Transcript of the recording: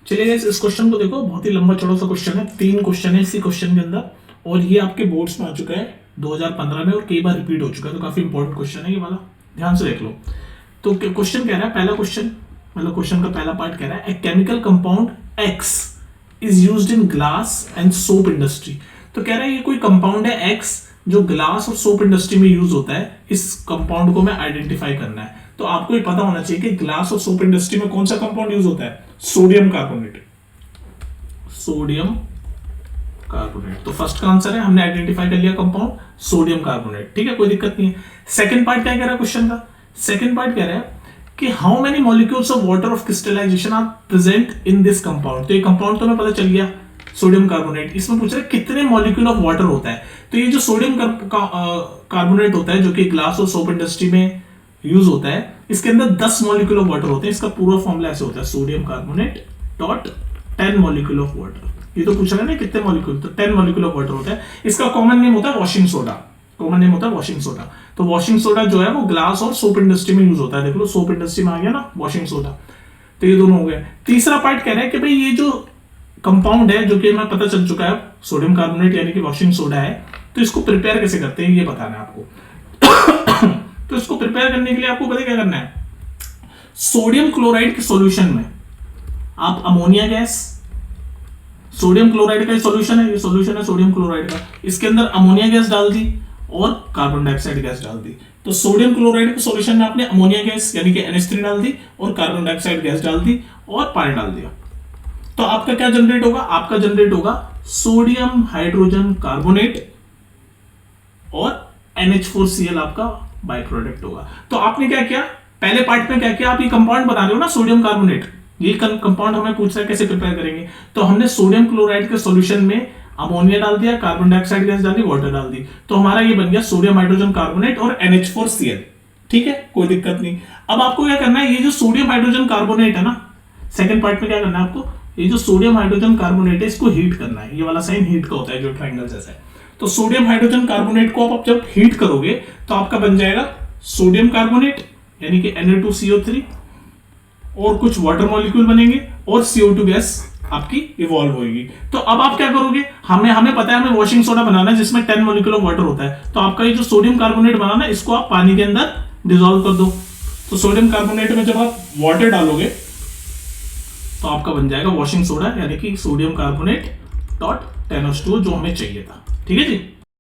चलिए गाइस, इस क्वेश्चन को देखो, बहुत ही लंबा चौड़ा सा क्वेश्चन है, 3 क्वेश्चन है इसी क्वेश्चन के अंदर, और ये आपके बोर्ड्स में आ चुका है 2015 में और कई बार रिपीट हो चुका है, तो काफी इंपॉर्टेंट क्वेश्चन है ये वाला, ध्यान से देख लो। तो क्वेश्चन कह रहा है, पहला क्वेश्चन मतलब क्वेश्चन का पहला पार्ट कह रहा है, a chemical compound x is used in glass and soap industry. तो कह रहा है ये कोई कंपाउंड है एक्स जो ग्लास और सोप इंडस्ट्री में यूज होता है, इस कंपाउंड को मैं आइडेंटिफाई करना है। तो आपको ये पता होना चाहिए कि ग्लास और सोप इंडस्ट्री में कौन सा कंपाउंड यूज होता है, सोडियम कार्बोनेट। सोडियम कार्बोनेट, तो फर्स्ट का आंसर है, हमने आइडेंटिफाई कर लिया कंपाउंड सोडियम कार्बोनेट, ठीक है, कोई दिक्कत नहीं है। सेकंड पार्ट क्या कह रहा है क्वेश्चन का, सेकंड पार्ट कह रहा है कि how many molecules of water of crystallization are present in this compound. तो ये कंपाउंड तो हमें पता चल गया सोडियम कार्बोनेट, इसमें पूछ रहा है कितने मॉलिक्यूल ऑफ वाटर होता है। तो ये जो सोडियम कार्बोनेट होता है जो कि ग्लास और सोप इंडस्ट्री में यूज होता है, इसके अंदर 10 मॉलिक्यूल ऑफ वाटर होते हैं। इसका पूरा फॉर्मूला ऐसे होता है, sodium carbonate dot 10 molecule of water. ये तो पूछ रहा है ना कितने मॉलिक्यूल, तो 10 मॉलिक्यूल ऑफ वाटर होता है। इसका कॉमन नेम होता है वॉशिंग सोडा, कॉमन नेम होता है वॉशिंग सोडा। तो वॉशिंग सोडा जो है वो ग्लास और सोप इंडस्ट्री में यूज होता है, देख लो सोप इंडस्ट्री में आ गया ना वॉशिंग सोडा। तो ये दोनों हो गए। तीसरा पार्ट कह रहा है कि भाई ये जो कंपाउंड है जो कि हमें पता चल चुका है सोडियम कार्बोनेट यानी कि वॉशिंग सोडा है, तो इसको प्रिपेयर कैसे करते हैं ये बताना है आपको। तो इसको प्रिपेयर करने के लिए आपको पता क्या करना है, सोडियम क्लोराइड के सॉल्यूशन में आप अमोनिया गैस, सोडियम क्लोराइड का सॉल्यूशन है, ये सॉल्यूशन है सोडियम क्लोराइड का, इसके अंदर अमोनिया गैस डाल दी और कार्बन डाइऑक्साइड गैस डाल दी। तो सोडियम क्लोराइड के सॉल्यूशन में आपने अमोनिया गैस यानी कि NH3 डाल दी और कार्बन डाइऑक्साइड गैस डाल दी और पानी डाल दिया। तो आपका क्या जनरेट होगा, आपका जनरेट होगा सोडियम हाइड्रोजन कार्बोनेट और NH4Cl आपका बाय प्रोडक्ट होगा। तो आपने क्या किया, पहले पार्ट में क्या किया, आप ये कंपाउंड बना रहे हो ना सोडियम कार्बोनेट, ये कंपाउंड हमें पूछ रहा है कैसे प्रिपेयर करेंगे। तो हमने सोडियम क्लोराइड के सॉल्यूशन में अमोनिया डाल दिया, कार्बन डाइऑक्साइड गैस डाल दी, वाटर डाल दी, तो हमारा ये बन गया सोडियम हाइड्रोजन कार्बोनेट और NH4Cl, ठीक है, कोई दिक्कत नहीं। अब आपको क्या करना है, ये जो सोडियम हाइड्रोजन कार्बोनेट है ना, सेकंड पार्ट में क्या करना है आपको, ये जो सोडियम हाइड्रोजन कार्बोनेट है इसको हीट करना है। ये वाला साइन हीट का होता है जो ट्रायंगल जैसा है। तो सोडियम हाइड्रोजन कार्बोनेट को आप जब हीट करोगे तो आपका बन जाएगा सोडियम कार्बोनेट यानी कि Na2CO3 और कुछ वाटर मॉलिक्यूल बनेंगे और CO2 गैस आपकी इवॉल्व होगी। तो अब आप क्या करोगे, हमें पता है हमें वॉशिंग सोडा बनाना है जिसमें 10 मॉलिक्यूल ऑफ वाटर होता है। तो आपका ये जो सोडियम कार्बोनेट बनाना है इसको आप पानी के अंदर डिसॉल्व कर दो। तो सोडियम कार्बोनेट में जब आप वाटर डालोगे तो आपका बन जाएगा वॉशिंग सोडा यानी कि सोडियम कार्बोनेट डॉट 10H2 जो हमें चाहिए था, ठीक है जी।